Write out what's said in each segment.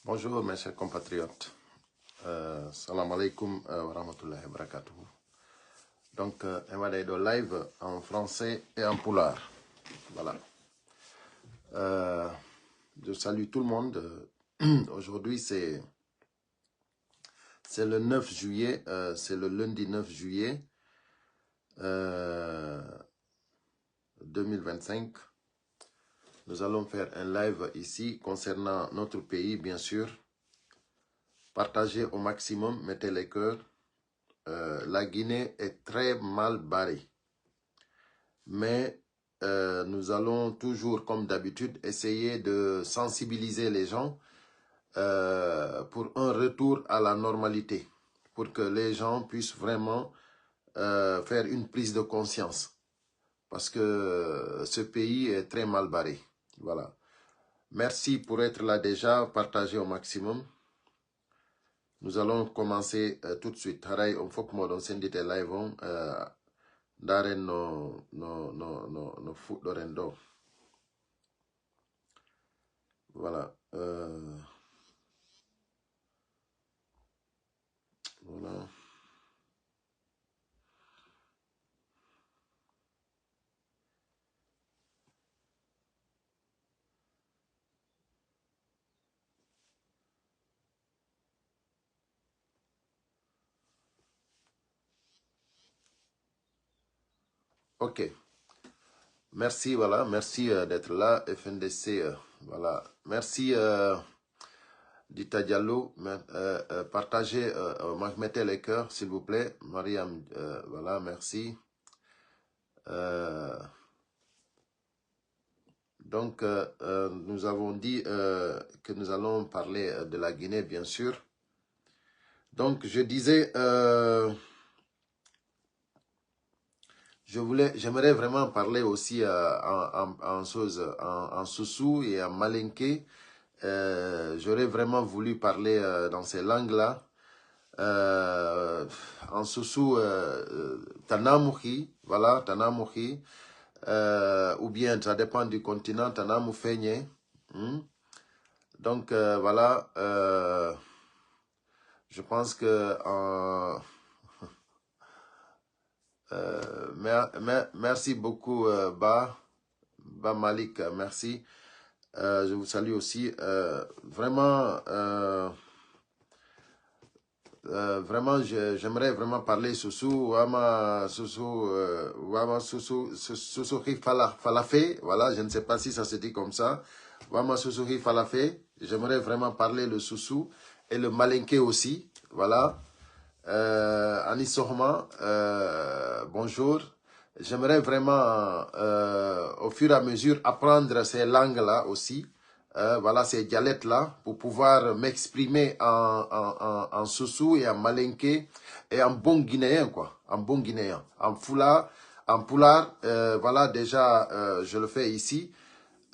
Bonjour mes chers compatriotes. Salam alaikum wa rahmatullahi wa barakatuh. Donc, Emadedo live en français et en poulard. Voilà. Je salue tout le monde. Aujourd'hui, c'est le 9 juillet. C'est le lundi 9 juillet 2025. Nous allons faire un live ici concernant notre pays, bien sûr. Partagez au maximum, mettez les cœurs. La Guinée est très mal barrée. Mais nous allons toujours, comme d'habitude, essayer de sensibiliser les gens pour un retour à la normalité, pour que les gens puissent vraiment faire une prise de conscience. Parce que ce pays est très mal barré. Voilà. Merci pour être là déjà, partagez au maximum. Nous allons commencer tout de suite. Haray, on faut que moi, on s'invite live, Daren no fuɗɗoren ɗo. Voilà. Voilà. Ok. Merci, voilà. Merci d'être là. FNDC, voilà. Merci Dita Diallo. Partagez, mettez les cœurs, s'il vous plaît. Mariam, voilà, merci. Donc, nous avons dit que nous allons parler de la Guinée, bien sûr. Donc, je disais, j'aimerais vraiment parler aussi en Soussou et en Malinké. J'aurais vraiment voulu parler dans ces langues-là. En Soussou, Tanamouhi, voilà, Tanamouhi. Ou bien, ça dépend du continent, Tanamoufeigné. Donc, voilà, je pense que merci beaucoup, Ba Malik, merci. Je vous salue aussi. Vraiment, j'aimerais vraiment parler Soussou, Wama Soussouhi Falafé. Voilà, je ne sais pas si ça se dit comme ça. Wama Soussouhi Falafé. J'aimerais vraiment parler le Soussou et le Malinké aussi. Voilà. Anis Sohma, bonjour. J'aimerais vraiment, au fur et à mesure, apprendre ces langues-là aussi. Voilà, ces dialectes-là, pour pouvoir m'exprimer en Soussou et en Malinké et en bon guinéen, quoi. En bon guinéen. En Fula, en Poulard, voilà, déjà, je le fais ici.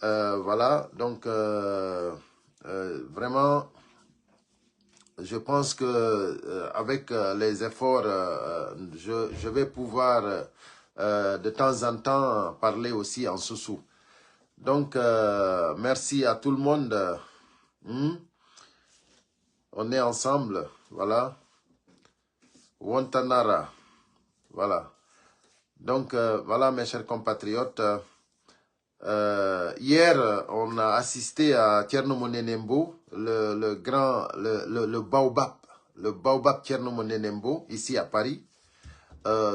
Voilà, donc, vraiment, je pense que avec les efforts, je vais pouvoir de temps en temps parler aussi en Soussou. Donc, merci à tout le monde. On est ensemble. Voilà. Wantanara. Voilà. Donc, voilà mes chers compatriotes. Hier, on a assisté à Thierno Monenembo, le grand, le baobab. Le baobab Thierno Monenembo, ici à Paris.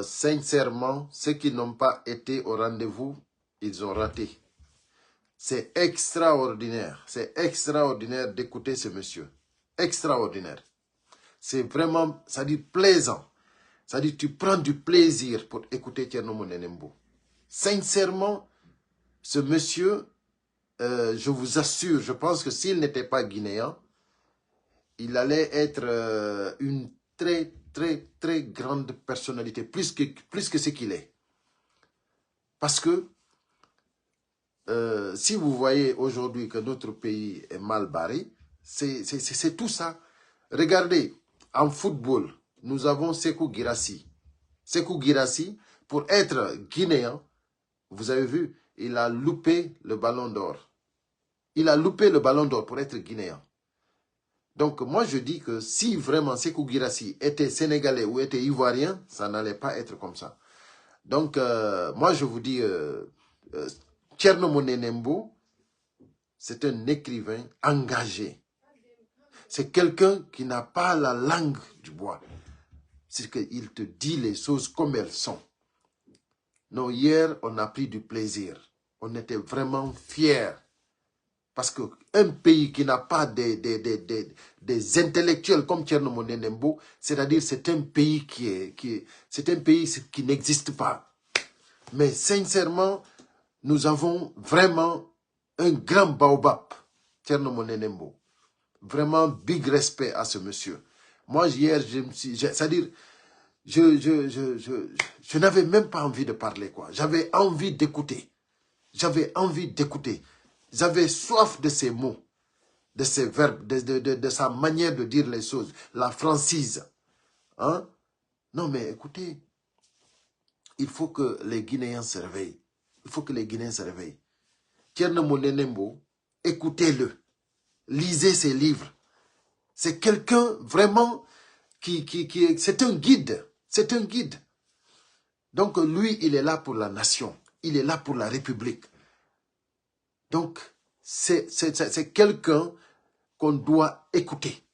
Sincèrement, ceux qui n'ont pas été au rendez-vous, ils ont raté. C'est extraordinaire. C'est extraordinaire d'écouter ce monsieur. Extraordinaire. C'est vraiment, ça dit plaisant. Ça dit tu prends du plaisir pour écouter Thierno Monenembo. Sincèrement, ce monsieur, je vous assure, je pense que s'il n'était pas guinéen, il allait être une très, très, très grande personnalité, plus que ce qu'il est. Parce que si vous voyez aujourd'hui que notre pays est mal barré, c'est tout ça. Regardez, en football, nous avons Sékou Guirassy. Sékou Guirassy, pour être guinéen, vous avez vu, il a loupé le ballon d'or. Il a loupé le ballon d'or pour être guinéen. Donc, moi, je dis que si vraiment Sékou Guirassy était sénégalais ou était ivoirien, ça n'allait pas être comme ça. Donc, moi, je vous dis, Thierno Moné Nembo, c'est un écrivain engagé. C'est quelqu'un qui n'a pas la langue du bois. C'est qu'il te dit les choses comme elles sont. Non, hier, on a pris du plaisir. On était vraiment fiers. Parce qu'un pays qui n'a pas des intellectuels comme Thierno Moné Nembo, c'est-à-dire c'est un pays c'est un pays qui n'existe pas. Mais sincèrement, nous avons vraiment un grand baobab, Thierno Moné Nembo. Vraiment big respect à ce monsieur. Moi, hier, c'est-à-dire, je n'avais même pas envie de parler, quoi. J'avais envie d'écouter. J'avais envie d'écouter. J'avais soif de ces mots, de ces verbes, de sa manière de dire les choses, la francise. Hein? Non, mais écoutez, il faut que les Guinéens se réveillent. Il faut que les Guinéens se réveillent. Thierno Moné Nembo, écoutez-le. Lisez ses livres. C'est quelqu'un vraiment c'est un guide. C'est un guide. Donc lui, il est là pour la nation. Il est là pour la République. Donc, c'est quelqu'un qu'on doit écouter.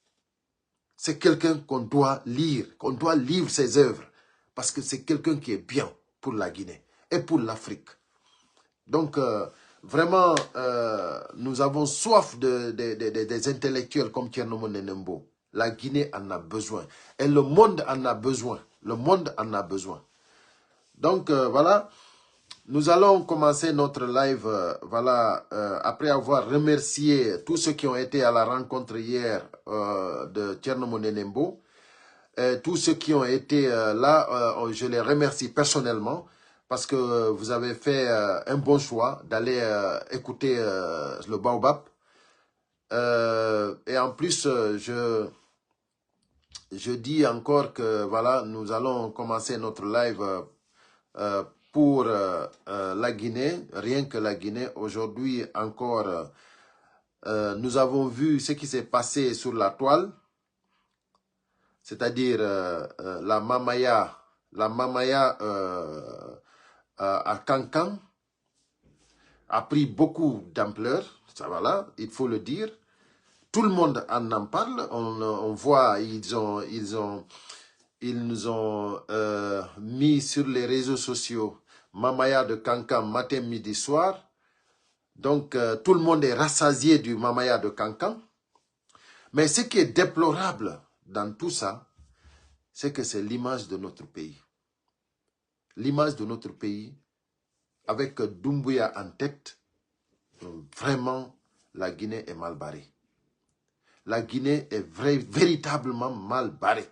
C'est quelqu'un qu'on doit lire ses œuvres. Parce que c'est quelqu'un qui est bien pour la Guinée et pour l'Afrique. Donc, vraiment, nous avons soif des intellectuels comme Thierno Moné Nembo. La Guinée en a besoin. Et le monde en a besoin. Le monde en a besoin. Donc, voilà. Nous allons commencer notre live, après avoir remercié tous ceux qui ont été à la rencontre hier de Thierno Moné Nembo. Tous ceux qui ont été là, je les remercie personnellement parce que vous avez fait un bon choix d'aller écouter le Baobab. Et en plus, je dis encore que voilà, nous allons commencer notre live pour la Guinée, rien que la Guinée. Aujourd'hui encore, nous avons vu ce qui s'est passé sur la toile, c'est-à-dire la Mamaya à Cancan a pris beaucoup d'ampleur, ça voilà, il faut le dire. Tout le monde en parle, on voit, ils nous ont mis sur les réseaux sociaux Mamaya de Cancan matin, midi, soir. Donc, tout le monde est rassasié du Mamaya de Cancan. Mais ce qui est déplorable dans tout ça, c'est que c'est l'image de notre pays. L'image de notre pays, avec Doumbouya en tête, vraiment, la Guinée est mal barrée. La Guinée est véritablement mal barrée.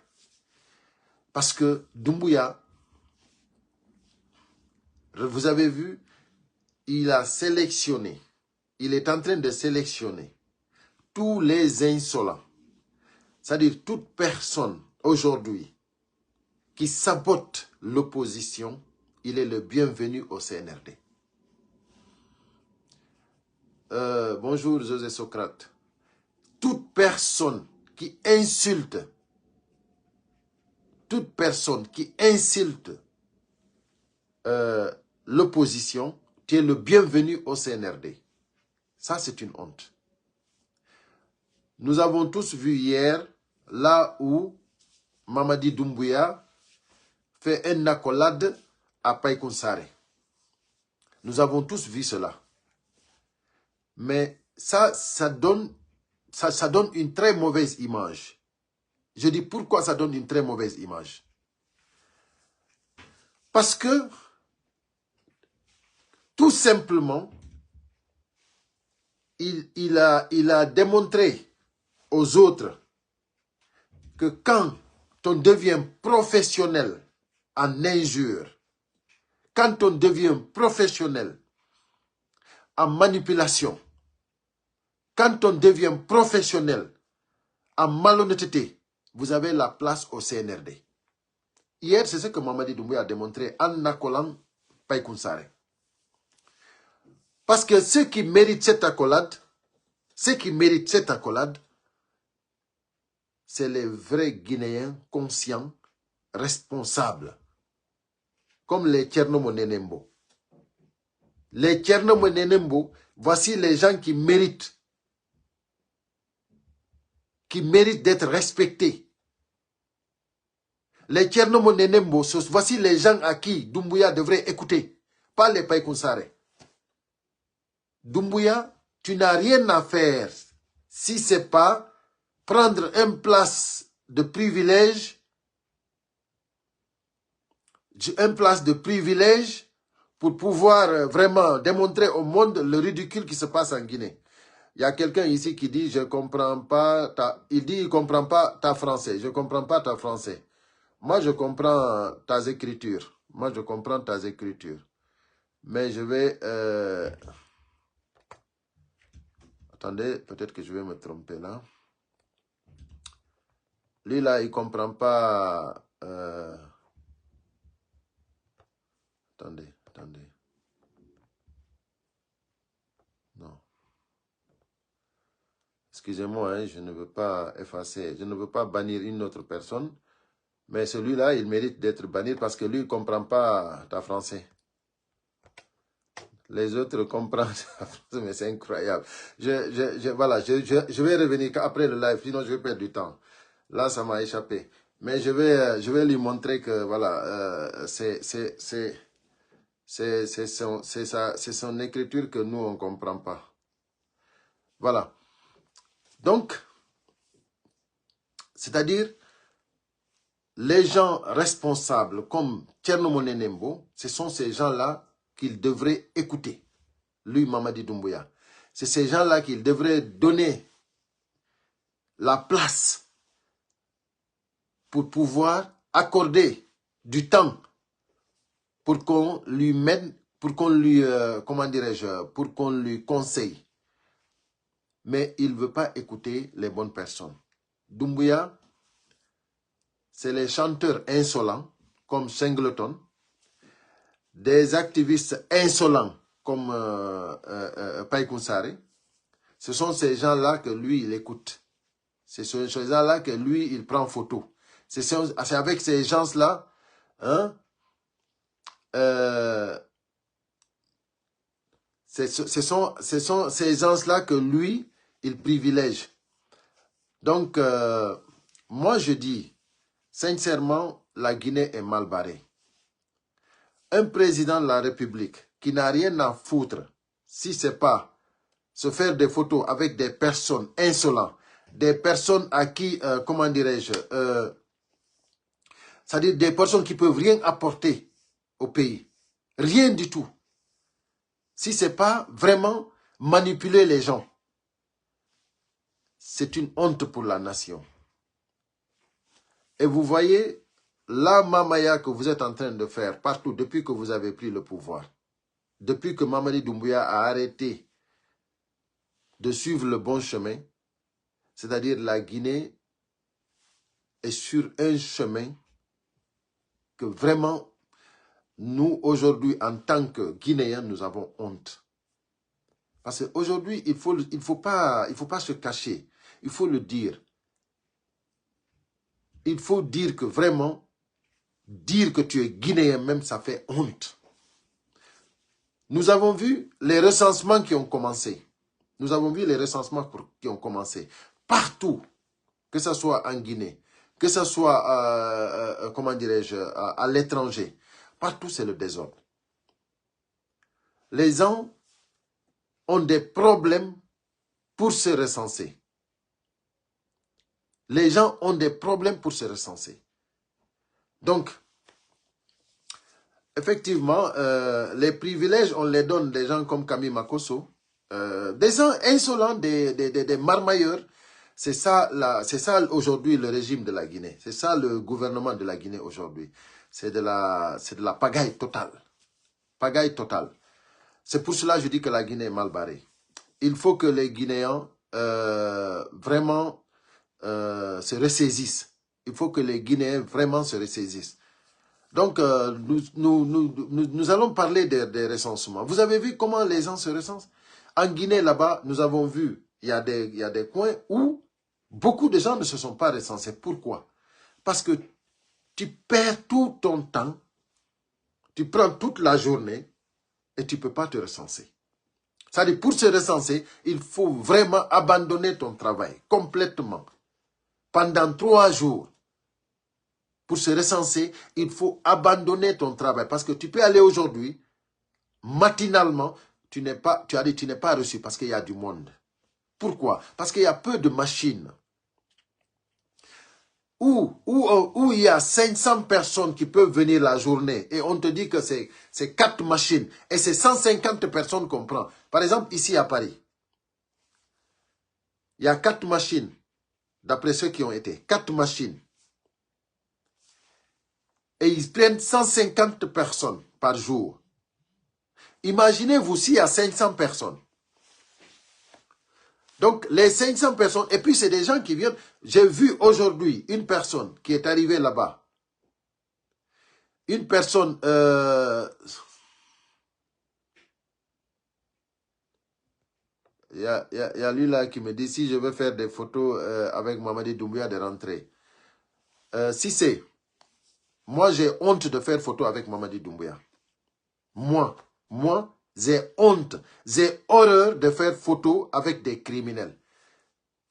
Parce que Doumbouya, vous avez vu, il a sélectionné, il est en train de sélectionner tous les insolents, c'est-à-dire toute personne aujourd'hui qui sabote l'opposition, il est le bienvenu au CNRD. Bonjour José Socrate. Toute personne qui insulte, l'opposition, tu es le bienvenu au CNRD. Ça, c'est une honte. Nous avons tous vu hier, là où Mamadi Doumbouya fait une accolade à Païkounsare. Nous avons tous vu cela. Mais ça donne une très mauvaise image. Je dis pourquoi ça donne une très mauvaise image. Parce que, tout simplement, il a démontré aux autres que quand on devient professionnel en injure, quand on devient professionnel en manipulation, quand on devient professionnel en malhonnêteté, vous avez la place au CNRD. Hier, c'est ce que Mamadi Doumbouya a démontré en accolant Païkounsare. Parce que ceux qui méritent cette accolade, c'est les vrais Guinéens conscients, responsables, comme les Tcherno-Monenembo. Les Tcherno-Monenembo, voici les gens qui méritent d'être respectés. Les Tcherno-Monenembo, voici les gens à qui Doumbouya devrait écouter, pas les Païkounsare. Doumbouya, tu n'as rien à faire si ce n'est pas prendre une place de privilège, pour pouvoir vraiment démontrer au monde le ridicule qui se passe en Guinée. Il y a quelqu'un ici qui dit, je comprends pas il dit, il ne comprend pas ta français. Je ne comprends pas ta français. Moi, je comprends tes écritures. Mais je vais... Attendez, peut-être que je vais me tromper là. Lui, là, il ne comprend pas... Attendez. Non. Excusez-moi, hein, je ne veux pas effacer, je ne veux pas bannir une autre personne. Mais celui-là, il mérite d'être banni parce que lui, il ne comprend pas ta français. Les autres comprennent ta français, mais c'est incroyable. Voilà, je vais revenir après le live, sinon je vais perdre du temps. Là, ça m'a échappé. Mais je vais lui montrer que, voilà, c'est son écriture que nous, on ne comprend pas. Voilà. Donc, c'est-à-dire, les gens responsables comme Tcherno Monenembo, ce sont ces gens-là qu'il devrait écouter. Lui, Mamadi Doumbouya. C'est ces gens-là qu'il devrait donner la place pour pouvoir accorder du temps pour qu'on lui mène, pour qu'on lui, comment dirais-je, pour qu'on lui conseille. Mais il ne veut pas écouter les bonnes personnes. Doumbouya, c'est les chanteurs insolents, comme Singleton, des activistes insolents, comme Païkounsare. Ce sont ces gens-là que lui, il écoute. C'est ces gens-là que lui, il prend photo. C'est avec ces gens-là, hein, ce sont ces gens-là que lui, il privilège. Donc, moi, je dis, sincèrement, la Guinée est mal barrée. Un président de la République qui n'a rien à foutre, si ce n'est pas se faire des photos avec des personnes insolentes, des personnes à qui, comment dirais-je, c'est-à-dire des personnes qui ne peuvent rien apporter au pays. Rien du tout. Si ce n'est pas vraiment manipuler les gens, c'est une honte pour la nation. Et vous voyez, la mamaya que vous êtes en train de faire partout depuis que vous avez pris le pouvoir, depuis que Mamadi Doumbouya a arrêté de suivre le bon chemin, c'est-à-dire la Guinée est sur un chemin que vraiment, nous, aujourd'hui, en tant que Guinéens, nous avons honte. Parce qu'aujourd'hui, il faut pas se cacher. Il faut le dire. Il faut dire que vraiment, dire que tu es Guinéen même, ça fait honte. Nous avons vu les recensements qui ont commencé. Nous avons vu les recensements qui ont commencé. Partout, que ce soit en Guinée, que ce soit, comment dirais-je, à l'étranger. Partout, c'est le désordre. Les gens ont des problèmes pour se recenser. Les gens ont des problèmes pour se recenser. Donc, effectivement, les privilèges, on les donne des gens comme Camille Makosso, des gens insolents, des marmailleurs. C'est ça aujourd'hui le régime de la Guinée. C'est ça le gouvernement de la Guinée aujourd'hui. C'est de la pagaille totale. Pagaille totale. C'est pour cela que je dis que la Guinée est mal barrée. Il faut que les Guinéens vraiment se ressaisissent. Il faut que les Guinéens vraiment se ressaisissent. Donc, nous allons parler des recensements. Vous avez vu comment les gens se recensent? En Guinée, là-bas, nous avons vu, il y a des coins où Beaucoup de gens ne se sont pas recensés. Pourquoi? Parce que tu perds tout ton temps, tu prends toute la journée et tu ne peux pas te recenser. C'est-à-dire, pour se recenser, il faut vraiment abandonner ton travail complètement. Pendant 3 jours, pour se recenser, il faut abandonner ton travail. Parce que tu peux aller aujourd'hui, matinalement, tu n'es pas reçu parce qu'il y a du monde. Pourquoi? Parce qu'il y a peu de machines. Où il y a 500 personnes qui peuvent venir la journée et on te dit que c'est 4 machines et c'est 150 personnes qu'on prend. Par exemple, ici à Paris, il y a 4 machines, d'après ceux qui ont été, 4 machines. Et ils prennent 150 personnes par jour. Imaginez-vous s'il y a 500 personnes. Donc, les 500 personnes, et puis c'est des gens qui viennent. J'ai vu aujourd'hui une personne qui est arrivée là-bas. Une personne... Il y a lui là qui me dit si je veux faire des photos avec Mamadi Doumbouya de rentrée. Si c'est... Moi, j'ai honte de faire photo avec Mamadi Doumbouya. Moi, j'ai honte. J'ai horreur de faire photo avec des criminels.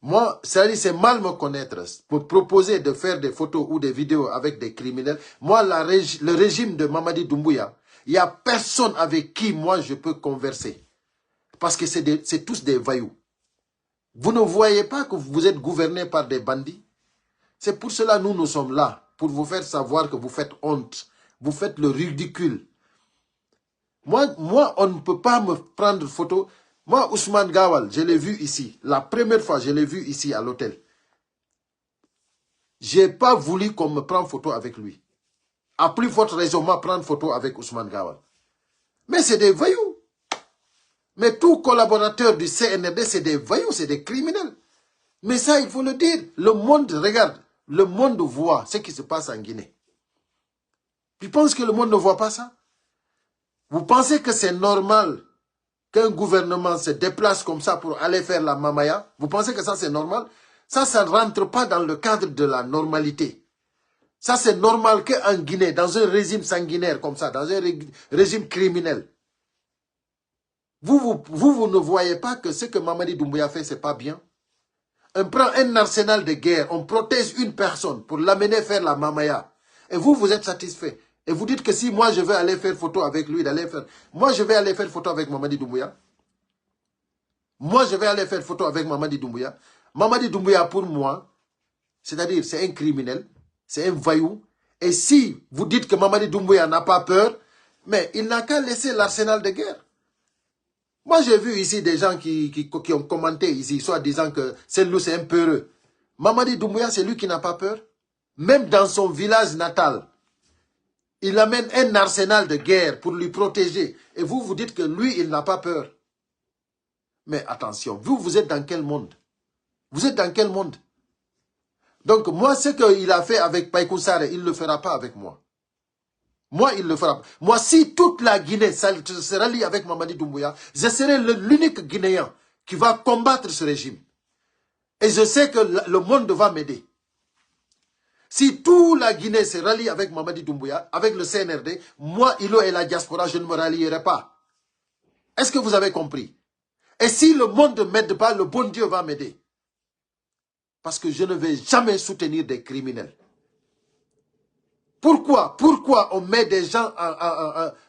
Moi, c'est mal me connaître. Pour proposer de faire des photos ou des vidéos avec des criminels, moi, le régime de Mamadi Doumbouya, il n'y a personne avec qui moi je peux converser. Parce que c'est tous des voyous. Vous ne voyez pas que vous êtes gouverné par des bandits? C'est pour cela que nous sommes là, pour vous faire savoir que vous faites honte. Vous faites le ridicule. Moi, on ne peut pas me prendre photo. Moi, Ousmane Gawal, je l'ai vu ici. La première fois, je l'ai vu ici à l'hôtel. Je n'ai pas voulu qu'on me prenne photo avec lui. À plus forte raison, moi, prendre photo avec Ousmane Gawal. Mais c'est des voyous. Mais tous collaborateurs du CNRD, c'est des voyous, c'est des criminels. Mais ça, il faut le dire. Le monde, regarde, le monde voit ce qui se passe en Guinée. Tu penses que le monde ne voit pas ça? Vous pensez que c'est normal qu'un gouvernement se déplace comme ça pour aller faire la mamaya? Vous pensez que ça c'est normal? Ça ne rentre pas dans le cadre de la normalité. Ça c'est normal qu'en Guinée, dans un régime sanguinaire comme ça, dans un régime criminel, vous ne voyez pas que ce que Mamadi Doumbouya fait, c'est pas bien? On prend un arsenal de guerre, on protège une personne pour l'amener faire la mamaya. Et vous êtes satisfait. Et vous dites que si moi je vais aller faire photo avec lui, moi je vais aller faire photo avec Mamadi Doumbouya. Moi je vais aller faire photo avec Mamadi Doumbouya. Mamadi Doumbouya pour moi, c'est-à-dire c'est un criminel, c'est un voyou. Et si vous dites que Mamadi Doumbouya n'a pas peur, mais il n'a qu'à laisser l'arsenal de guerre. Moi, j'ai vu ici des gens qui ont commenté ici, soit disant que celle-là, c'est un peureux. Mamadi Doumbouya, c'est lui qui n'a pas peur. Même dans son village natal, il amène un arsenal de guerre pour lui protéger. Et vous dites que lui, il n'a pas peur. Mais attention, vous êtes dans quel monde? Vous êtes dans quel monde? Donc, moi, ce qu'il a fait avec Païkou Sarré, il ne le fera pas avec moi. Moi, il le fera. Moi, si toute la Guinée se rallie avec Mamadi Doumbouya, je serai l'unique Guinéen qui va combattre ce régime. Et je sais que le monde va m'aider. Si toute la Guinée se rallie avec Mamadi Doumbouya, avec le CNRD, moi, Ilo et la diaspora, je ne me rallierai pas. Est-ce que vous avez compris? Et si le monde ne m'aide pas, le bon Dieu va m'aider. Parce que je ne vais jamais soutenir des criminels. Pourquoi on met des gens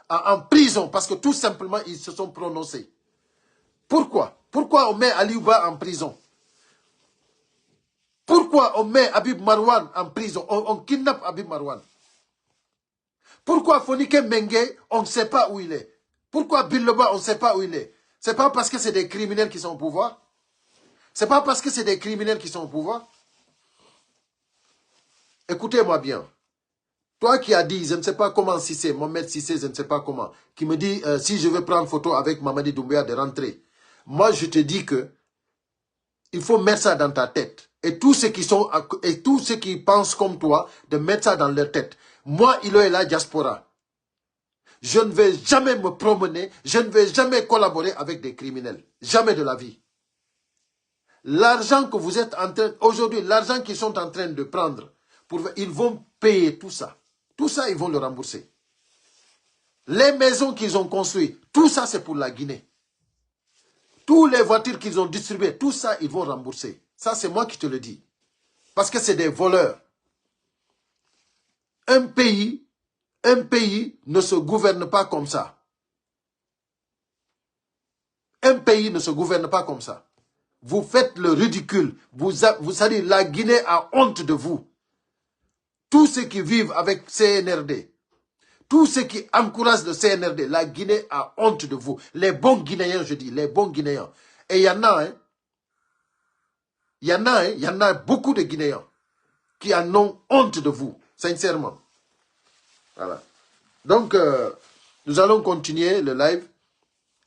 en prison? Parce que tout simplement, ils se sont prononcés. Pourquoi on met Aliouba en prison? Pourquoi on met Habib Marwan en prison? On kidnappe Habib Marwan. Pourquoi Fonike Mengue, on ne sait pas où il est? Pourquoi Biloba, on ne sait pas où il est? C'est pas parce que c'est des criminels qui sont au pouvoir? C'est pas parce que c'est des criminels qui sont au pouvoir? Écoutez-moi bien. Toi qui as dit, je ne sais pas comment Cissé, Mohamed Cissé, je ne sais pas comment, qui me dit, si je veux prendre photo avec Mamadi Doumbouya de rentrer. Moi, je te dis que il faut mettre ça dans ta tête. Et tous ceux qui pensent comme toi, de mettre ça dans leur tête. Moi, il est la diaspora. Je ne vais jamais me promener, je ne vais jamais collaborer avec des criminels. Jamais de la vie. L'argent que vous êtes en train... Aujourd'hui, l'argent qu'ils sont en train de prendre, ils vont payer tout ça. Tout ça, ils vont le rembourser. Les maisons qu'ils ont construites, tout ça, c'est pour la Guinée. Toutes les voitures qu'ils ont distribuées, tout ça, ils vont rembourser. Ça, c'est moi qui te le dis. Parce que c'est des voleurs. Un pays ne se gouverne pas comme ça. Un pays ne se gouverne pas comme ça. Vous faites le ridicule. Vous savez, la Guinée a honte de vous. Tous ceux qui vivent avec CNRD, tous ceux qui encouragent le CNRD, la Guinée a honte de vous. Les bons Guinéens, je dis, les bons Guinéens. Et il y en a, hein. Il y en a beaucoup de Guinéens qui en ont honte de vous, sincèrement. Voilà. Donc, nous allons continuer le live.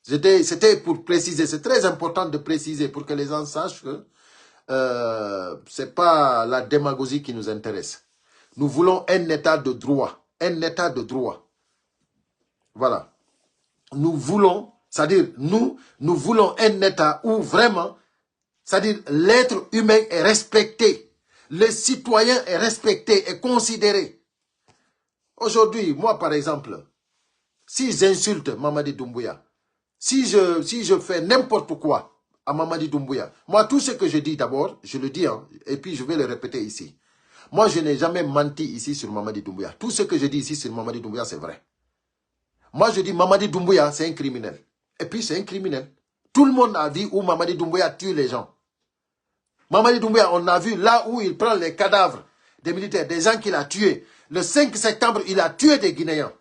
C'était pour préciser, c'est très important de préciser pour que les gens sachent que ce n'est pas la démagogie qui nous intéresse. Nous voulons un état de droit. Un état de droit. Voilà. Nous voulons, c'est-à-dire, nous voulons un état où vraiment, c'est-à-dire, l'être humain est respecté. Le citoyen est respecté et considéré. Aujourd'hui, moi, par exemple, si j'insulte Mamadi Doumbouya, si je fais n'importe quoi à Mamadi Doumbouya, moi, tout ce que je dis d'abord, je le dis, hein, et puis je vais le répéter ici. Moi, je n'ai jamais menti ici sur Mamadi Doumbouya. Tout ce que je dis ici sur Mamadi Doumbouya, c'est vrai. Moi, je dis Mamadi Doumbouya, c'est un criminel. Et puis, c'est un criminel. Tout le monde a vu où Mamadi Doumbouya tue les gens. Mamadi Doumbouya, on a vu là où il prend les cadavres des militaires, des gens qu'il a tués. Le 5 septembre, il a tué des Guinéens.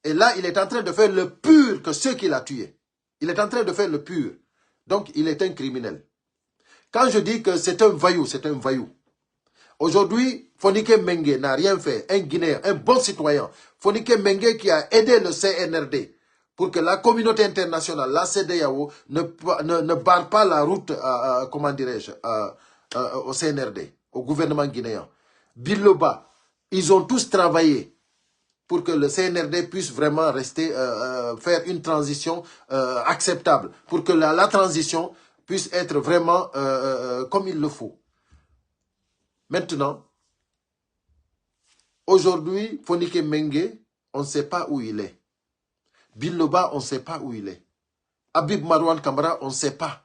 Et là, il est en train de faire le pur que ceux qu'il a tués. Il est en train de faire le pur. Donc, il est un criminel. Quand je dis que c'est un voyou, c'est un voyou. Aujourd'hui, Fonike Mengue n'a rien fait. Un Guinéen, un bon citoyen. Fonike Mengue qui a aidé le CNRD pour que la communauté internationale, la CEDEAO, ne barre pas la route, comment dirais-je, au CNRD, au gouvernement guinéen. Biloba, ils ont tous travaillé pour que le CNRD puisse vraiment rester, faire une transition acceptable, pour que la transition puisse être vraiment comme il le faut. Maintenant, aujourd'hui, Fonike Mengue, on ne sait pas où il est. Biloba, on ne sait pas où il est. Habib Marouane Kamara, on ne sait pas.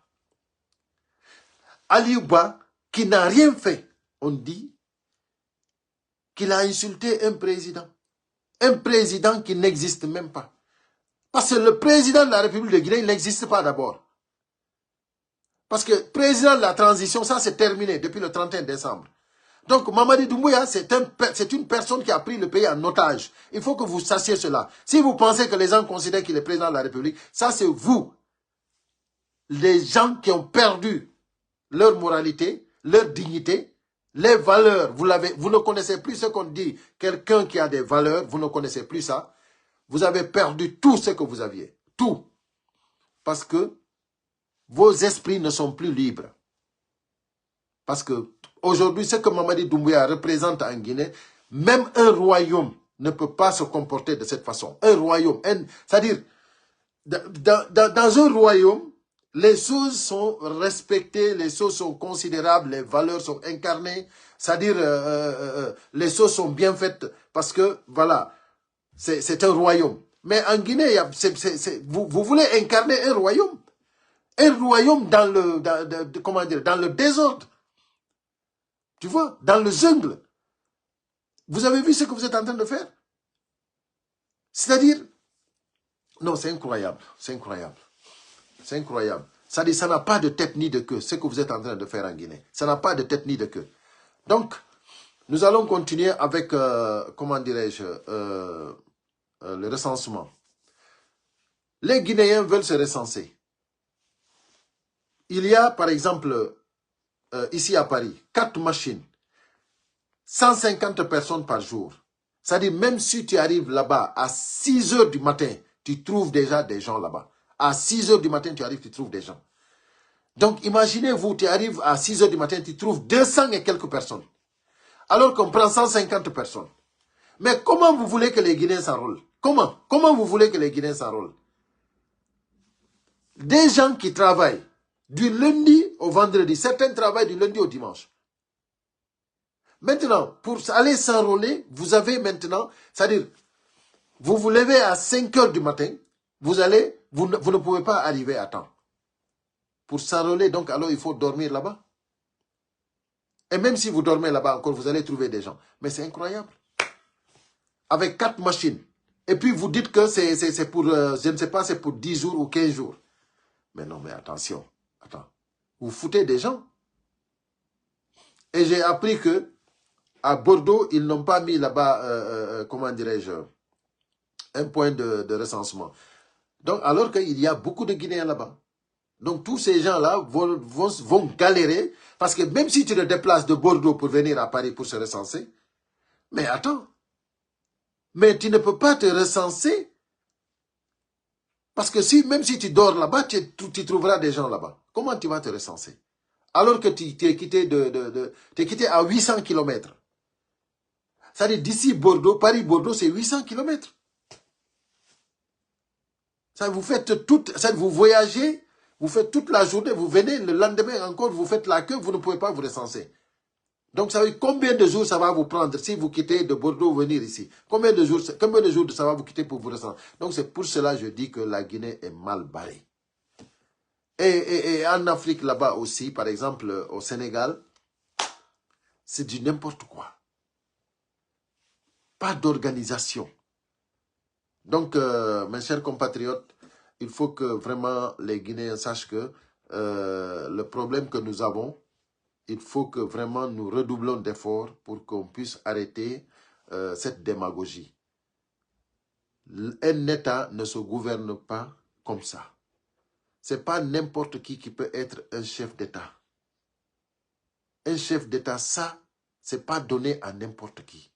Aliouba, qui n'a rien fait, on dit qu'il a insulté un président. Un président qui n'existe même pas. Parce que le président de la République de Guinée, il n'existe pas d'abord. Parce que président de la transition, ça c'est terminé depuis le 31 décembre. Donc Mamadi Doumbouya, c'est une personne qui a pris le pays en otage. Il faut que vous sachiez cela. Si vous pensez que les gens considèrent qu'il est président de la République, ça c'est vous. Les gens qui ont perdu leur moralité, leur dignité, les valeurs. Vous ne connaissez plus ce qu'on dit. Quelqu'un qui a des valeurs, vous ne connaissez plus ça. Vous avez perdu tout ce que vous aviez. Tout. Parce que vos esprits ne sont plus libres. Parce que aujourd'hui, ce que Mamadi Doumbouya représente en Guinée, même un royaume ne peut pas se comporter de cette façon. Un royaume, c'est-à-dire, dans un royaume, les choses sont respectées, les choses sont considérables, les valeurs sont incarnées, c'est-à-dire, les choses sont bien faites parce que, voilà, c'est un royaume. Mais en Guinée, vous voulez incarner un royaume. Un royaume dans le désordre. Tu vois, dans le jungle. Vous avez vu ce que vous êtes en train de faire? C'est-à-dire, non, c'est incroyable, c'est incroyable. C'est incroyable. C'est-à-dire, ça n'a pas de tête ni de queue, ce que vous êtes en train de faire en Guinée. Ça n'a pas de tête ni de queue. Donc, nous allons continuer avec, comment dirais-je, le recensement. Les Guinéens veulent se recenser. Il y a, par exemple, ici à Paris, 4 machines, 150 personnes par jour. C'est-à-dire, même si tu arrives là-bas à 6 h du matin, tu trouves déjà des gens là-bas. À 6 h du matin, tu arrives, tu trouves des gens. Donc, imaginez-vous, tu arrives à 6 h du matin, tu trouves 200 et quelques personnes. Alors qu'on prend 150 personnes. Mais comment vous voulez que les Guinéens s'enrôlent? Comment vous voulez que les Guinéens s'enrôlent? Des gens qui travaillent, Du lundi au vendredi. Certains travaillent du lundi au dimanche. Maintenant, pour aller s'enrôler, vous avez maintenant, c'est-à-dire, vous vous levez à 5 heures du matin, vous ne pouvez pas arriver à temps. Pour s'enrôler, donc, alors il faut dormir là-bas. Et même si vous dormez là-bas encore, vous allez trouver des gens. Mais c'est incroyable. Avec 4 machines. Et puis vous dites que c'est pour, je ne sais pas, c'est pour 10 jours ou 15 jours. Mais non, mais attention. Attends. Vous foutez des gens. Et j'ai appris que à Bordeaux, ils n'ont pas mis là-bas, comment dirais-je, un point de recensement. Donc, alors qu'il y a beaucoup de Guinéens là-bas. Donc, tous ces gens-là vont galérer. Parce que même si tu te déplaces de Bordeaux pour venir à Paris pour se recenser, mais attends. Mais tu ne peux pas te recenser. Parce que même si tu dors là-bas, tu trouveras des gens là-bas. Comment tu vas te recenser? Alors que tu es quitté à 800 km. C'est-à-dire d'ici Bordeaux, Paris-Bordeaux, c'est 800 km. Ça, vous voyagez, vous faites toute la journée, vous venez le lendemain encore, vous faites la queue, vous ne pouvez pas vous recenser. Donc, ça veut dire combien de jours ça va vous prendre si vous quittez de Bordeaux venir ici? Combien de jours ça va vous quitter pour vous recenser? Donc, c'est pour cela que je dis que la Guinée est mal barrée. Et en Afrique, là-bas aussi, par exemple, au Sénégal, c'est du n'importe quoi. Pas d'organisation. Donc, mes chers compatriotes, il faut que vraiment les Guinéens sachent que le problème que nous avons, il faut que vraiment nous redoublons d'efforts pour qu'on puisse arrêter cette démagogie. Un État ne se gouverne pas comme ça. Ce n'est pas n'importe qui peut être un chef d'État. Un chef d'État, ça, ce n'est pas donné à n'importe qui.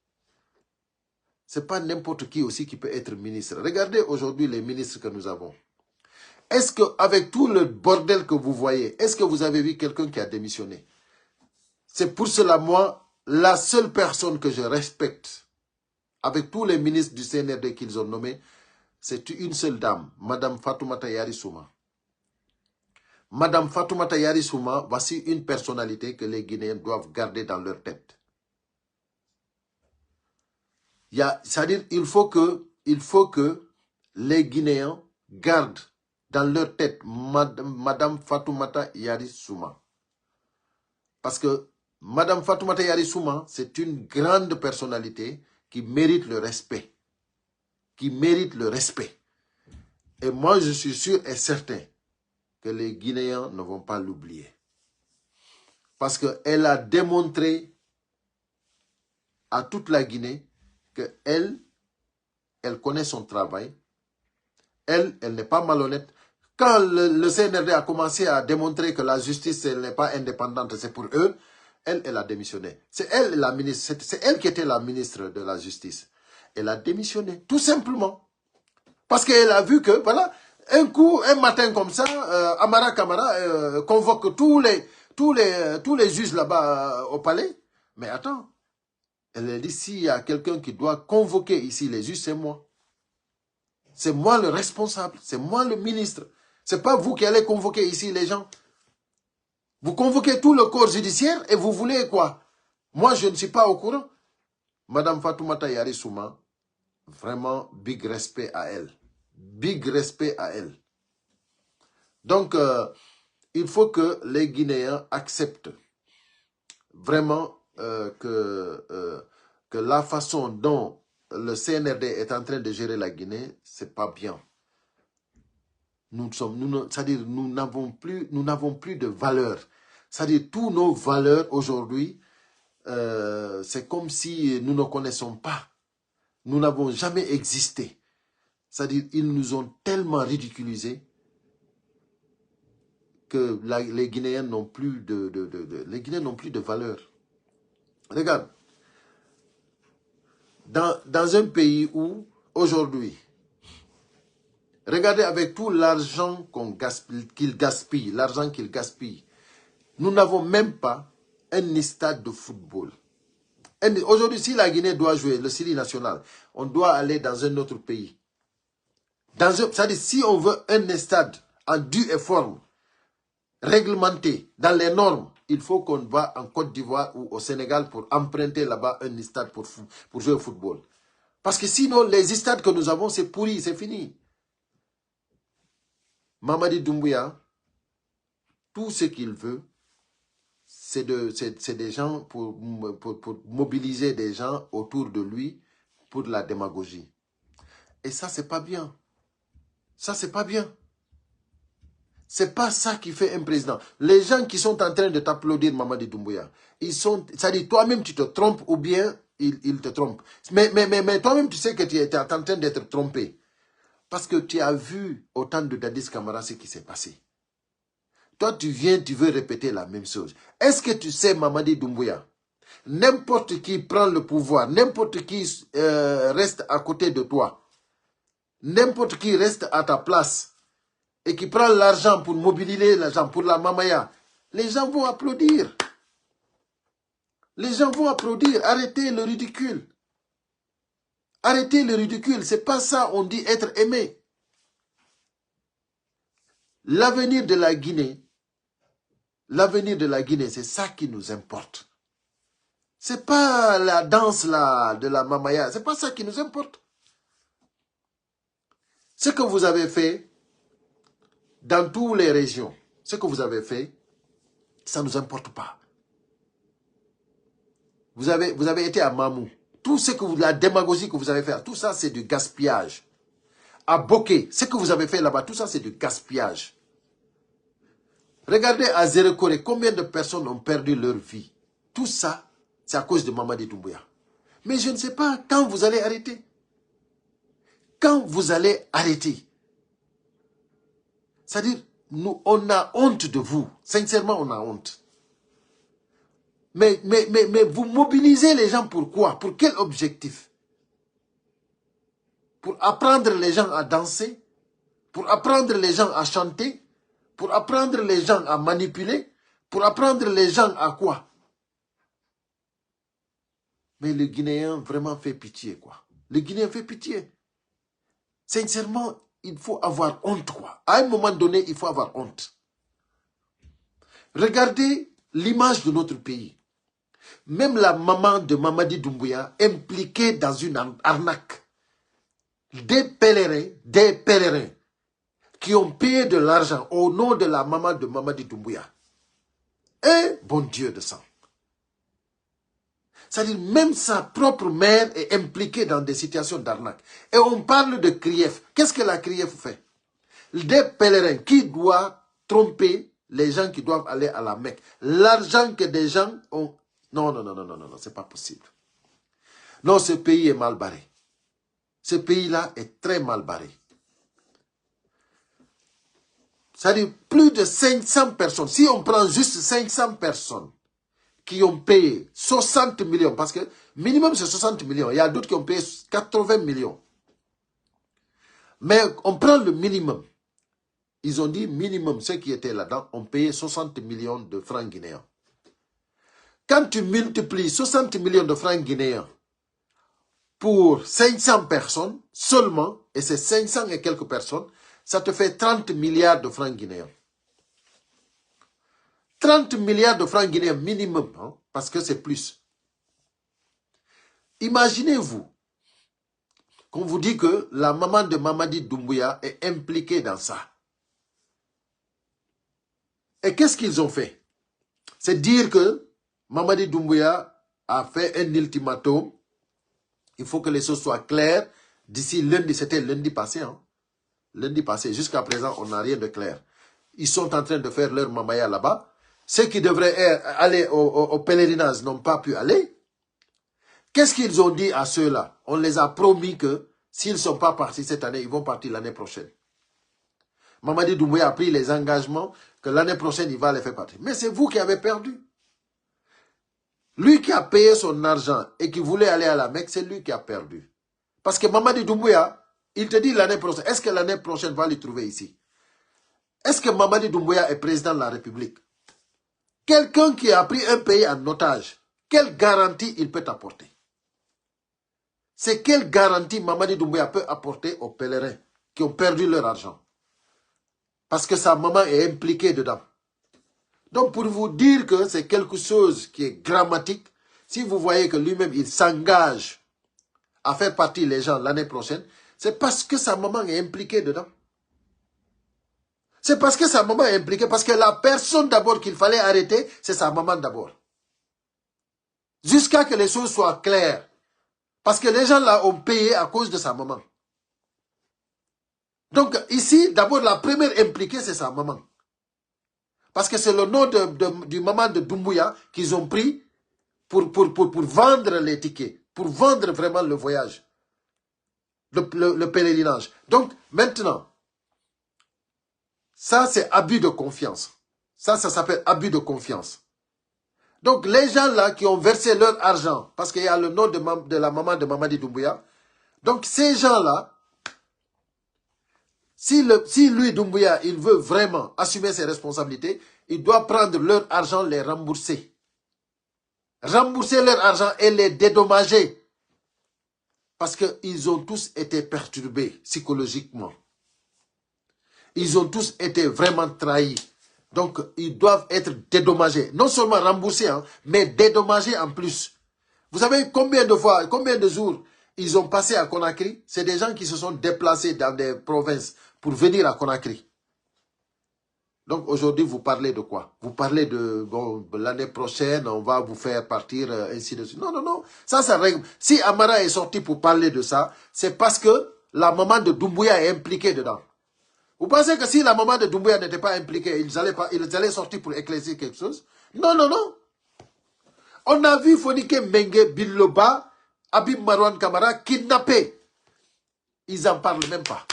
Ce n'est pas n'importe qui aussi qui peut être ministre. Regardez aujourd'hui les ministres que nous avons. Est-ce qu'avec tout le bordel que vous voyez, est-ce que vous avez vu quelqu'un qui a démissionné? C'est pour cela, moi, la seule personne que je respecte, avec tous les ministres du CNRD qu'ils ont nommés, c'est une seule dame, Madame Fatoumata Yari Souma. Madame Fatoumata Yari Souma, voici une personnalité que les Guinéens doivent garder dans leur tête. C'est-à-dire qu'il faut que les Guinéens gardent dans leur tête Madame Fatoumata Yari Souma. Parce que Madame Fatoumata Yari Souma, c'est une grande personnalité qui mérite le respect. Qui mérite le respect. Et moi, je suis sûr et certain que les Guinéens ne vont pas l'oublier. Parce qu'elle a démontré à toute la Guinée qu'elle connaît son travail. Elle n'est pas malhonnête. Quand le CNRD a commencé à démontrer que la justice n'est pas indépendante, c'est pour eux, elle a démissionné. C'est elle la ministre, c'est elle qui était la ministre de la Justice. Elle a démissionné, tout simplement. Parce qu'elle a vu que, voilà, un matin comme ça, Amara Kamara convoque tous les juges là-bas au palais. Mais attends, elle a dit, s'il y a quelqu'un qui doit convoquer ici les juges, c'est moi. C'est moi le responsable, c'est moi le ministre. Ce n'est pas vous qui allez convoquer ici les gens. Vous convoquez tout le corps judiciaire et vous voulez quoi? Moi, je ne suis pas au courant. Madame Fatoumata Yari Souma, vraiment, big respect à elle. Big respect à elle. Donc, il faut que les Guinéens acceptent vraiment que la façon dont le CNRD est en train de gérer la Guinée, c'est pas bien. C'est-à-dire nous n'avons plus de valeur. C'est-à-dire tous nos valeurs aujourd'hui, c'est comme si nous ne connaissons pas. Nous n'avons jamais existé. C'est-à-dire ils nous ont tellement ridiculisés que les Guinéens n'ont plus les Guinéens n'ont plus de valeur. Regarde, dans un pays où aujourd'hui, regardez avec tout l'argent qu'ils gaspillent, l'argent qu'ils gaspillent, nous n'avons même pas un stade de football. Aujourd'hui, si la Guinée doit jouer le Syrie national, on doit aller dans un autre pays. C'est-à-dire, si on veut un stade en due et forme, réglementé dans les normes. Il faut qu'on va en Côte d'Ivoire ou au Sénégal pour emprunter là-bas un stade pour jouer au football. Parce que sinon, les stades que nous avons, c'est pourri, c'est fini. Mamadi Doumbouya, tout ce qu'il veut, c'est des gens pour mobiliser des gens autour de lui pour la démagogie. Et ça, c'est pas bien. Ça, c'est pas bien. C'est pas ça qui fait un président. Les gens qui sont en train de t'applaudir, Mamadi Doumbouya, ça dit toi-même tu te trompes ou bien ils te trompent. Mais toi-même tu sais que tu es en train d'être trompé. Parce que tu as vu au temps de Dadis Camara ce qui s'est passé. Toi tu viens, tu veux répéter la même chose. Est-ce que tu sais, Mamadi Doumbouya, n'importe qui prend le pouvoir, n'importe qui reste à côté de toi, n'importe qui reste à ta place, et qui prend l'argent pour mobiliser l'argent pour la mamaya, les gens vont applaudir. Les gens vont applaudir. Arrêtez le ridicule. Arrêtez le ridicule. C'est pas ça, on dit être aimé. L'avenir de la Guinée, c'est ça qui nous importe. C'est pas la danse là de la mamaya. C'est pas ça qui nous importe. Ce que vous avez fait dans toutes les régions, ce que vous avez fait, ça ne nous importe pas. Vous avez été à Mamou. Tout ce que la démagogie que vous avez fait, tout ça c'est du gaspillage. À Boké, ce que vous avez fait là-bas, tout ça c'est du gaspillage. Regardez à Zérekore, combien de personnes ont perdu leur vie. Tout ça, c'est à cause de Mamadi Doumbouya. Mais je ne sais pas quand vous allez arrêter. Quand vous allez arrêter. C'est-à-dire, nous, on a honte de vous. Sincèrement, on a honte. Mais vous mobilisez les gens pour quoi? Pour quel objectif? Pour apprendre les gens à danser? Pour apprendre les gens à chanter? Pour apprendre les gens à manipuler? Pour apprendre les gens à quoi? Mais le Guinéen vraiment fait pitié, quoi. Le Guinéen fait pitié. Sincèrement, il faut avoir honte, quoi. À un moment donné, il faut avoir honte. Regardez l'image de notre pays. Même la maman de Mamadi Doumbouya impliquée dans une arnaque. Des pèlerins qui ont payé de l'argent au nom de la maman de Mamadi Doumbouya. Et bon Dieu de sang. C'est-à-dire même sa propre mère est impliquée dans des situations d'arnaque. Et on parle de CRIEF. Qu'est-ce que la CRIEF fait? Des pèlerins qui doivent tromper les gens qui doivent aller à la Mecque. L'argent que des gens ont... Non, c'est pas possible. Non, ce pays est mal barré. Ce pays-là est très mal barré. C'est-à-dire plus de 500 personnes. Si on prend juste 500 personnes qui ont payé 60 millions, parce que minimum c'est 60 millions. Il y a d'autres qui ont payé 80 millions. Mais on prend le minimum. Ils ont dit minimum, ceux qui étaient là-dedans ont payé 60 millions de francs guinéens. Quand tu multiplies 60 millions de francs guinéens pour 500 personnes seulement, et c'est 500 et quelques personnes, ça te fait 30 milliards de francs guinéens. 30 milliards de francs guinéens minimum, hein, parce que c'est plus. Imaginez-vous qu'on vous dit que la maman de Mamadi Doumbouya est impliquée dans ça. Et qu'est-ce qu'ils ont fait? C'est dire que Mamadi Doumbouya a fait un ultimatum. Il faut que les choses soient claires. D'ici lundi, c'était lundi passé. Hein? Lundi passé, jusqu'à présent, on n'a rien de clair. Ils sont en train de faire leur mamaya là-bas. Ceux qui devraient aller au pèlerinage n'ont pas pu aller. Qu'est-ce qu'ils ont dit à ceux-là? On les a promis que s'ils ne sont pas partis cette année, ils vont partir l'année prochaine. Mamadi Doumbouya a pris les engagements que l'année prochaine, il va les faire partir. Mais c'est vous qui avez perdu. Lui qui a payé son argent et qui voulait aller à la Mecque, c'est lui qui a perdu. Parce que Mamadi Doumbouya, il te dit l'année prochaine, est-ce que l'année prochaine va le trouver ici? Est-ce que Mamadi Doumbouya est président de la République? Quelqu'un qui a pris un pays en otage, quelle garantie il peut apporter? C'est quelle garantie Mamadi Doumbouya peut apporter aux pèlerins qui ont perdu leur argent? Parce que sa maman est impliquée dedans. Donc, pour vous dire que c'est quelque chose qui est grammatique, si vous voyez que lui-même, il s'engage à faire partie les gens l'année prochaine, c'est parce que sa maman est impliquée dedans. C'est parce que sa maman est impliquée, parce que la personne d'abord qu'il fallait arrêter, c'est sa maman d'abord. Jusqu'à que les choses soient claires. Parce que les gens là ont payé à cause de sa maman. Donc ici, d'abord la première impliquée, c'est sa maman. Parce que c'est le nom du maman de Doumbouya qu'ils ont pris pour vendre les tickets, pour vendre vraiment le voyage, le pèlerinage. Donc maintenant, ça c'est abus de confiance. Ça s'appelle abus de confiance. Donc les gens là qui ont versé leur argent, parce qu'il y a le nom de la maman de Mamadi Doumbouya, donc ces gens là, si lui Doumbouya, il veut vraiment assumer ses responsabilités, il doit prendre leur argent, les rembourser. Rembourser leur argent et les dédommager. Parce qu'ils ont tous été perturbés psychologiquement. Ils ont tous été vraiment trahis. Donc, ils doivent être dédommagés. Non seulement remboursés, hein, mais dédommagés en plus. Vous savez combien de fois, combien de jours ils ont passé à Conakry? C'est des gens qui se sont déplacés dans des provinces pour venir à Conakry. Donc aujourd'hui, vous parlez de quoi? Vous parlez de, bon, l'année prochaine, on va vous faire partir, ainsi de suite. Non, non, non. Ça règle. Si Amara est sorti pour parler de ça, c'est parce que la maman de Doumbouya est impliquée dedans. Vous pensez que si la maman de Doumbouya n'était pas impliquée, ils allaient sortir pour éclaircir quelque chose? Non, non, non. On a vu Fonike Mengue Biloba, Abib Marwan Kamara kidnappés. Ils n'en parlent même pas.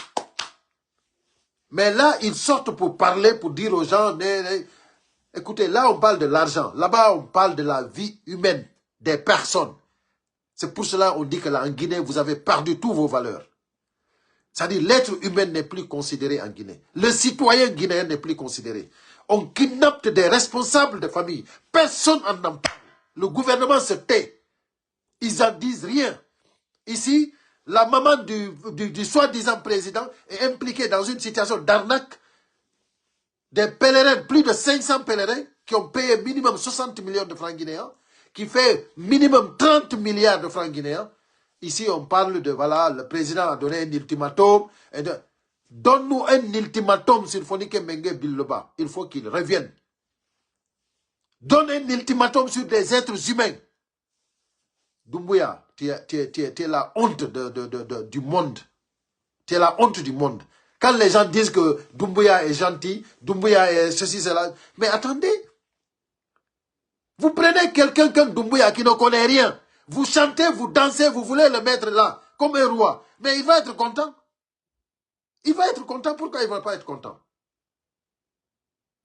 Mais là, ils sortent pour parler, pour dire aux gens, écoutez, là on parle de l'argent, là-bas on parle de la vie humaine, des personnes. C'est pour cela qu'on dit que là en Guinée, vous avez perdu toutes vos valeurs. C'est-à-dire l'être humain n'est plus considéré en Guinée. Le citoyen guinéen n'est plus considéré. On kidnappe des responsables de famille. Personne n'en parle. Le gouvernement se tait. Ils n'en disent rien. Ici, la maman du soi-disant président est impliquée dans une situation d'arnaque. Des pèlerins, plus de 500 pèlerins qui ont payé minimum 60 millions de francs guinéens, qui fait minimum 30 milliards de francs guinéens. Ici, on parle de, voilà, le président a donné un ultimatum. Donne-nous un ultimatum sur Fonike Mengue Biloba. Il faut qu'il revienne. Donne un ultimatum sur des êtres humains. Doumbouya, tu es la honte du monde. Tu es la honte du monde. Quand les gens disent que Doumbouya est gentil, Doumbouya est ceci, cela. Mais attendez. Vous prenez quelqu'un comme Doumbouya qui ne connaît rien. Vous chantez, vous dansez, vous voulez le mettre là, comme un roi. Mais il va être content. Il va être content. Pourquoi il ne va pas être content?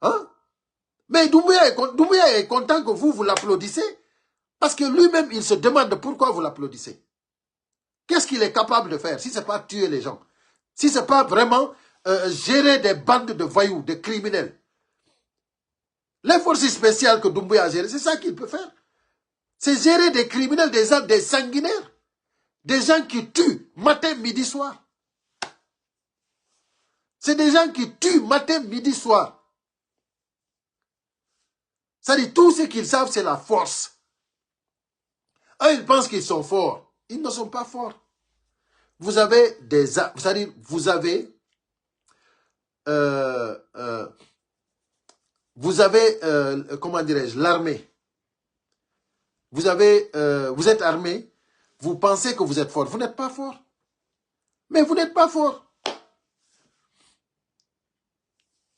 Hein? Mais Doumbouya est content que vous l'applaudissez. Parce que lui-même, il se demande pourquoi vous l'applaudissez. Qu'est-ce qu'il est capable de faire si ce n'est pas tuer les gens? Si ce n'est pas vraiment gérer des bandes de voyous, de criminels. Les forces spéciales que Doumbouya a gérées, c'est ça qu'il peut faire. C'est gérer des criminels, des sanguinaires. Des gens qui tuent matin, midi, soir. C'est des gens qui tuent matin, midi, soir. C'est-à-dire, tout ce qu'ils savent, c'est la force. Eux, ils pensent qu'ils sont forts. Ils ne sont pas forts. Vous avez des... C'est-à-dire, vous avez comment dirais-je, l'armée. Vous êtes armé, vous pensez que vous êtes fort. Vous n'êtes pas fort. Mais vous n'êtes pas fort.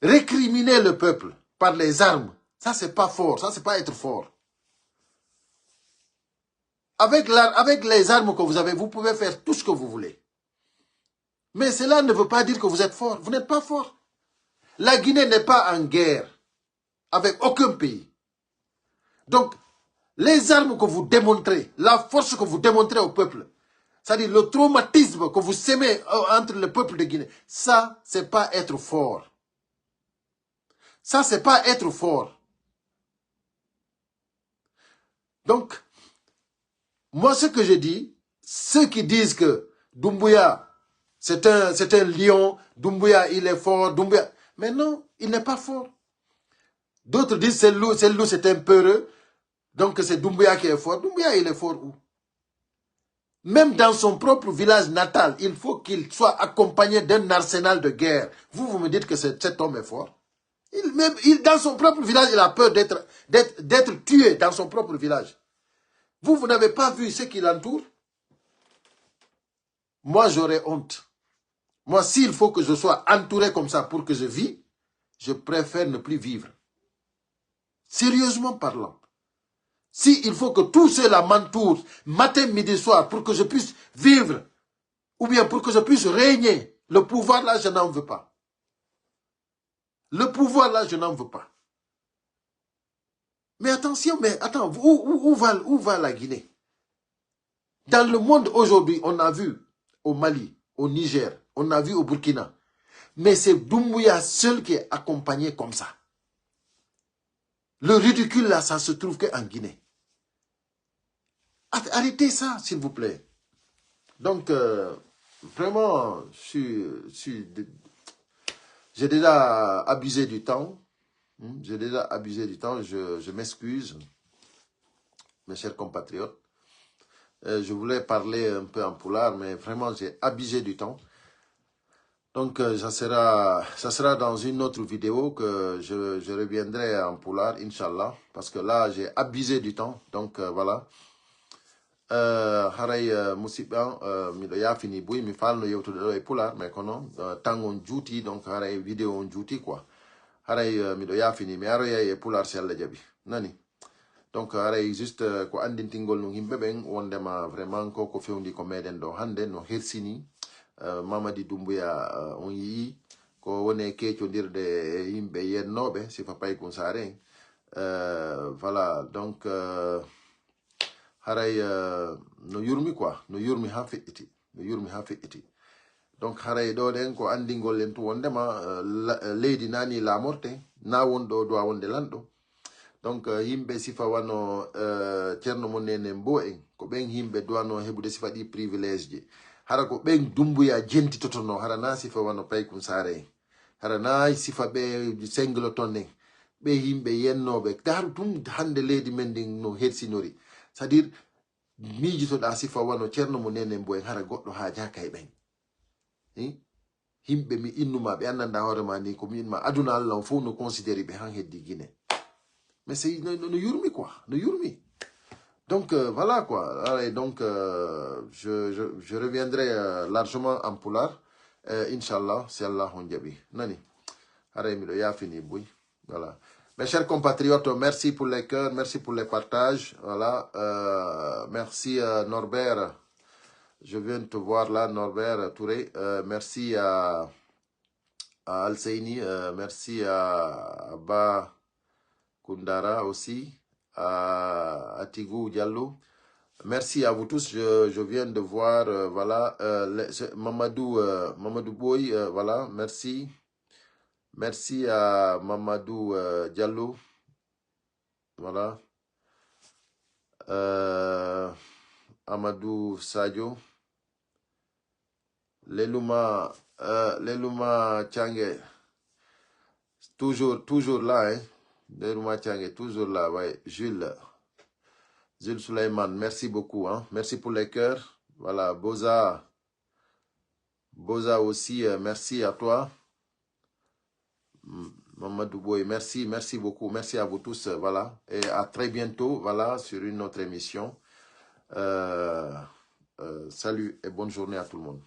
Récriminer le peuple par les armes, ça c'est pas fort, ça c'est pas être fort. Avec les armes que vous avez, vous pouvez faire tout ce que vous voulez. Mais cela ne veut pas dire que vous êtes fort. Vous n'êtes pas fort. La Guinée n'est pas en guerre avec aucun pays. Donc, les armes que vous démontrez, la force que vous démontrez au peuple, c'est-à-dire le traumatisme que vous sémez entre le peuple de Guinée, ça, c'est pas être fort. Ça, c'est pas être fort. Donc, moi, ce que je dis, ceux qui disent que Doumbouya, c'est un lion, Doumbouya, il est fort, Doumbouya... Mais non, il n'est pas fort. D'autres disent c'est un peureux. Donc c'est Doumbouya qui est fort. Doumbouya, il est fort où? Même dans son propre village natal, il faut qu'il soit accompagné d'un arsenal de guerre. Vous me dites que cet homme est fort. Dans son propre village, il a peur d'être tué dans son propre village. Vous n'avez pas vu ce qui l'entoure? Moi, j'aurais honte. Moi, s'il faut que je sois entouré comme ça pour que je vis, je préfère ne plus vivre. Sérieusement parlant. S'il faut que tous ceux-là m'entourent, matin, midi, soir, pour que je puisse vivre, ou bien pour que je puisse régner, le pouvoir là, je n'en veux pas. Le pouvoir là, je n'en veux pas. Mais attention, où va la Guinée? Dans le monde aujourd'hui, on a vu au Mali, au Niger, on a vu au Burkina. Mais c'est Doumbouya seul qui est accompagné comme ça. Le ridicule là, ça se trouve qu'en Guinée. Arrêtez ça, s'il vous plaît. Donc, vraiment, j'ai déjà abusé du temps. J'ai déjà abusé du temps. Je m'excuse, mes chers compatriotes. Je voulais parler un peu en poulard, mais vraiment, j'ai abusé du temps. Donc, ça sera dans une autre vidéo que je reviendrai en poulard, Inch'Allah. Parce que là, j'ai abusé du temps. Donc, voilà. Haray musiban miɗo yafini boy mi falno yewtude ɗo e pular mais kono tan on juuti donc haray vidéo on juuti quoi haray miɗo yafini mi aroya e pular si Allah jaɓi nani donc haray juste ko andintingol no yimɓe ɓen wondema vraiment ko fewndi ko meɗen ɗo hande no hersini Mamadi Doumbouya on yii ko woni kecodirde e yimɓe yennoɓe sifa pay kun sare voilà donc haray no yurmi quoi no yurmi ha feƴƴiti donc haray ɗo ɗen ko andingol en to wondema leydi nani lamorte na wonɗo dowa wonde lanɗo donc yimɓe sifa wano ceerno mo nene mbo en ko ɓen yimɓe duwano heɓude sifa ɗi privilège ji hara ko ɓen Doumbouya jentitotono hara na sifa wano paykum sare en hara na sifa ɓe sengloton en ɓe yimɓe yennoɓe daru tum hande leydi men ndin no hersinori c'est à dire miijitoɗa sifa wano ceerno mo nene mbo en hara goɗɗo ha jaka e ɓen yimɓe mi innuma ɓe annanda hoorema ni ko mi innuma aduna Allah on fof no considéri ɓe han heddi Guinée mais c'est no yurmi quoi no yurmi donc voilà quoi. Allez, donc je reviendrai largement en poulard Inch'Allah si Allah on jaɓi nani haray miɗo yafini boy voilà. Mes chers compatriotes, merci pour les cœurs, merci pour les partages. Voilà, merci Norbert. Je viens de te voir là, Norbert Touré. Merci à Al-Seini. Merci à Abba Kundara aussi. À Atigou Diallo. Merci à vous tous. Je viens de voir, voilà, Mamadou Boy. Voilà, merci. Merci à Mamadou Diallo. Voilà. Amadou Sadio. Lelouma Tchangé. Toujours là, hein. Lelouma Tchangé, toujours là, ouais. Jules Suleiman, merci beaucoup, hein. Merci pour les cœurs. Voilà, Boza aussi, merci à toi. Mamadou Boy, merci beaucoup, merci à vous tous, voilà, et à très bientôt, voilà, sur une autre émission. Salut et bonne journée à tout le monde.